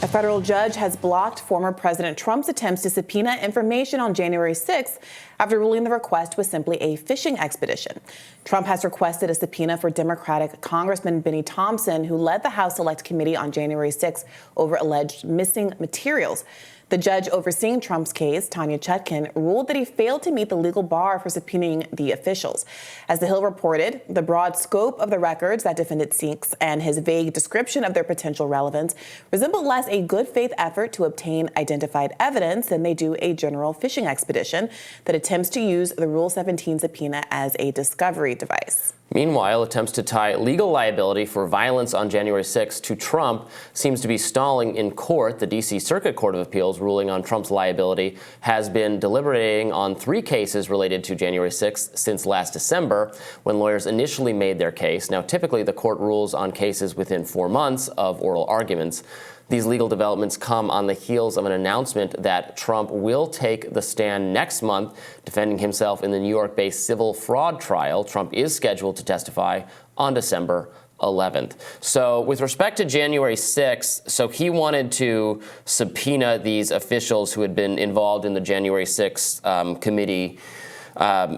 A federal judge has blocked former President Trump's attempts to subpoena information on January 6th after ruling the request was simply a fishing expedition. Trump has requested a subpoena for Democratic Congressman Benny Thompson, who led the House Select Committee on January 6th over alleged missing materials. The judge overseeing Trump's case, Tanya Chutkan, ruled that he failed to meet the legal bar for subpoenaing the officials. As The Hill reported, the broad scope of the records that defendant seeks and his vague description of their potential relevance resemble less a good faith effort to obtain identified evidence than they do a general fishing expedition that attempts to use the Rule 17 subpoena as a discovery device. Meanwhile, attempts to tie legal liability for violence on January 6 to Trump seems to be stalling in court. The D.C. Circuit Court of Appeals ruling on Trump's liability has been deliberating on 3 cases related to January 6 since last December, when lawyers initially made their case. Now, typically, the court rules on cases within 4 months of oral arguments. These legal developments come on the heels of an announcement that Trump will take the stand next month, defending himself in the New York-based civil fraud trial. Trump is scheduled to testify on December 11th. So with respect to January 6th, so he wanted to subpoena these officials who had been involved in the January 6th committee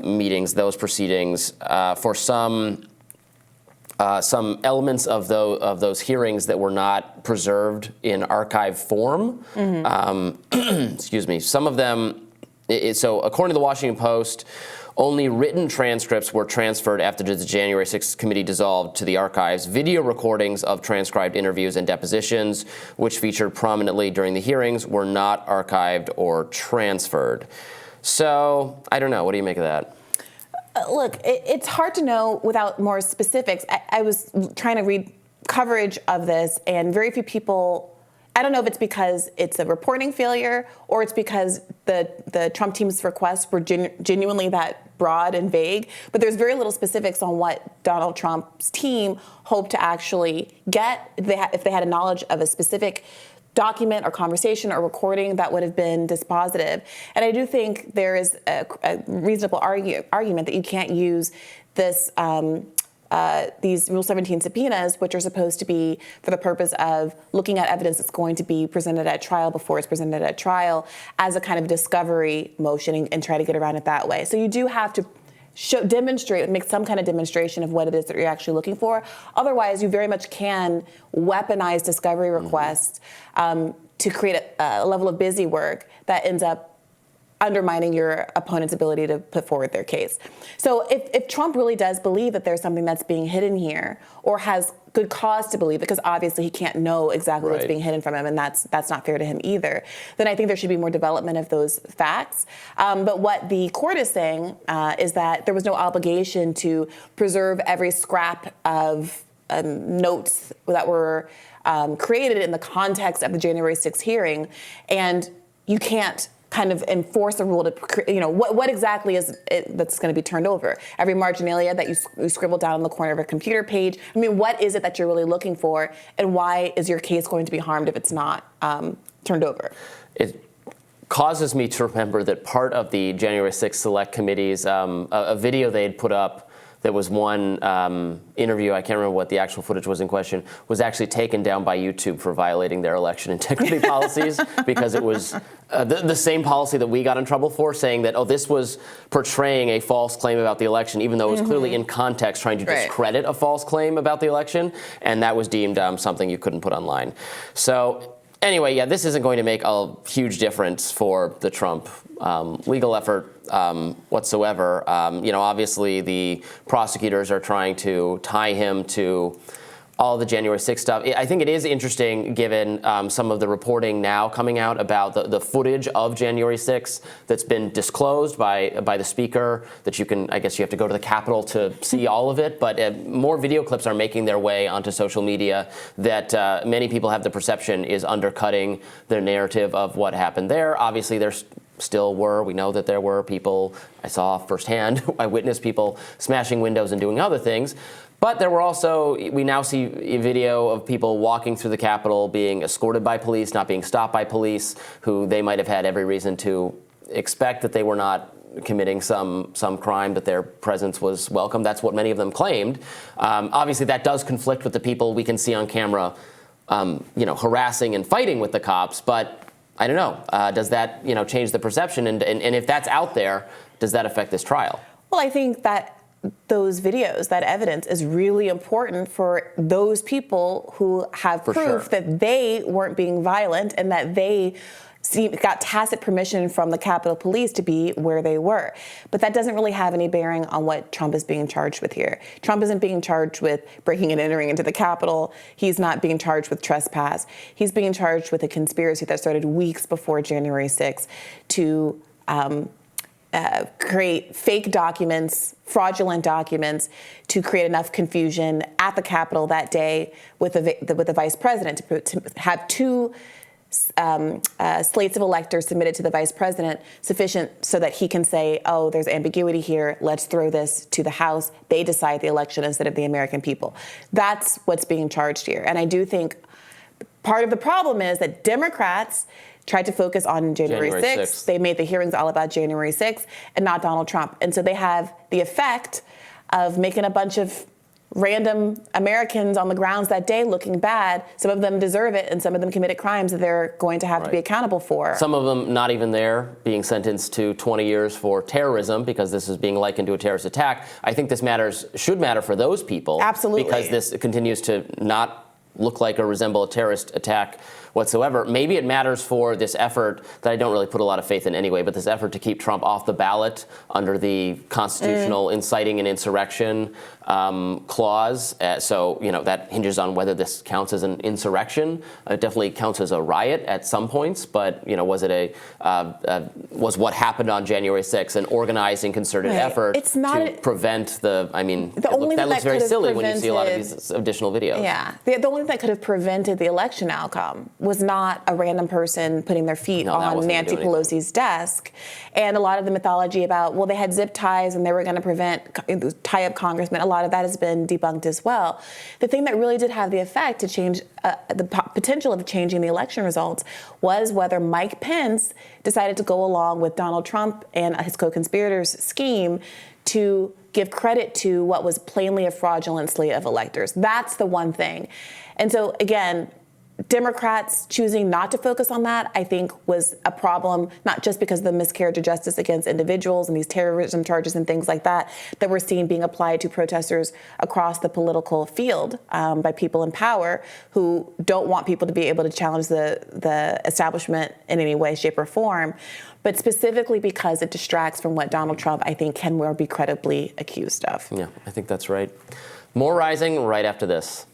meetings, those proceedings, for some elements of those hearings that were not preserved in archive form. Excuse me. Some of them, so according to the Washington Post, only written transcripts were transferred after the January 6th committee dissolved to the archives. Video recordings of transcribed interviews and depositions, which featured prominently during the hearings, were not archived or transferred. So I don't know. What do you make of that? Look, it's hard to know without more specifics. I was trying to read coverage of this, and very few people, I don't know if it's because it's a reporting failure or it's because the Trump team's requests were genuinely that broad and vague, but there's very little specifics on what Donald Trump's team hoped to actually get if they had a knowledge of a specific document or conversation or recording that would have been dispositive. And I do think there is a reasonable argument that you can't use this these Rule 17 subpoenas, which are supposed to be for the purpose of looking at evidence that's going to be presented at trial before it's presented at trial, as a kind of discovery motion and try to get around it that way. So you do have to make some kind of demonstration of what it is that you're actually looking for. Otherwise, you very much can weaponize discovery requests to create a level of busy work that ends up undermining your opponent's ability to put forward their case. So if Trump really does believe that there's something that's being hidden here, or has good cause to believe, because obviously he can't know exactly what's being hidden from him, and that's not fair to him either, then I think there should be more development of those facts. But what the court is saying is that there was no obligation to preserve every scrap of notes that were created in the context of the January 6th hearing, and you can't kind of enforce a rule to, what exactly is it that's going to be turned over? Every marginalia that you scribble down on the corner of a computer page? I mean, what is it that you're really looking for, and why is your case going to be harmed if it's not turned over? It causes me to remember that part of the January 6th Select Committee's a video they had put up that was one interview, I can't remember what the actual footage was in question, was actually taken down by YouTube for violating their election integrity policies, because it was the same policy that we got in trouble for, saying that, this was portraying a false claim about the election, even though it was clearly in context trying to discredit a false claim about the election, and that was deemed something you couldn't put online. So anyway, yeah, this isn't going to make a huge difference for the Trump legal effort whatsoever. Obviously the prosecutors are trying to tie him to all the January 6th stuff. I think it is interesting, given some of the reporting now coming out about the footage of January 6th that's been disclosed by the speaker, that you can, I guess you have to go to the Capitol to see all of it, but more video clips are making their way onto social media that many people have the perception is undercutting the narrative of what happened there. Obviously, we know that there were people, I saw firsthand, I witnessed people smashing windows and doing other things. But there were also, we now see a video of people walking through the Capitol being escorted by police, not being stopped by police, who they might have had every reason to expect that they were not committing some crime, that their presence was welcome. That's what many of them claimed. Obviously, that does conflict with the people we can see on camera harassing and fighting with the cops, but I don't know. Does that, change the perception? And if that's out there, does that affect this trial? Well, I think that those videos, that evidence is really important for those people who have proof that they weren't being violent and that they got tacit permission from the Capitol Police to be where they were. But that doesn't really have any bearing on what Trump is being charged with here. Trump isn't being charged with breaking and entering into the Capitol. He's not being charged with trespass. He's being charged with a conspiracy that started weeks before January 6th to create fake documents, fraudulent documents, to create enough confusion at the Capitol that day with the vice president, to have two slates of electors submitted to the vice president sufficient so that he can say, oh, there's ambiguity here, let's throw this to the House. They decide the election instead of the American people. That's what's being charged here. And I do think part of the problem is that Democrats tried to focus on January 6th. They made the hearings all about January 6th and not Donald Trump. And so they have the effect of making a bunch of random Americans on the grounds that day looking bad. Some of them deserve it, and some of them committed crimes that they're going to have to be accountable for. Some of them not even there, being sentenced to 20 years for terrorism because this is being likened to a terrorist attack. I think this should matter for those people. Absolutely. Because this continues to not look like or resemble a terrorist attack whatsoever. Maybe it matters for this effort that I don't really put a lot of faith in anyway, but this effort to keep Trump off the ballot under the constitutional inciting an insurrection clause. So, that hinges on whether this counts as an insurrection. It definitely counts as a riot at some points, but, was what happened on January 6th an organized and concerted effort to prevent that looks very silly when you see a lot of these additional videos. Yeah. The only thing that could have prevented the election outcome was not a random person putting their feet on Nancy Pelosi's desk. And a lot of the mythology about, well, they had zip ties and they were going to tie up congressmen, a lot of that has been debunked as well. The thing that really did have the effect to change the potential of changing the election results was whether Mike Pence decided to go along with Donald Trump and his co-conspirators' scheme to give credit to what was plainly a fraudulent slate of electors. That's the one thing. And so, again, Democrats choosing not to focus on that, I think, was a problem, not just because of the miscarriage of justice against individuals and these terrorism charges and things like that we're seeing being applied to protesters across the political field by people in power who don't want people to be able to challenge the establishment in any way, shape, or form, but specifically because it distracts from what Donald Trump, I think, can more be credibly accused of. Yeah, I think that's right. More Rising right after this.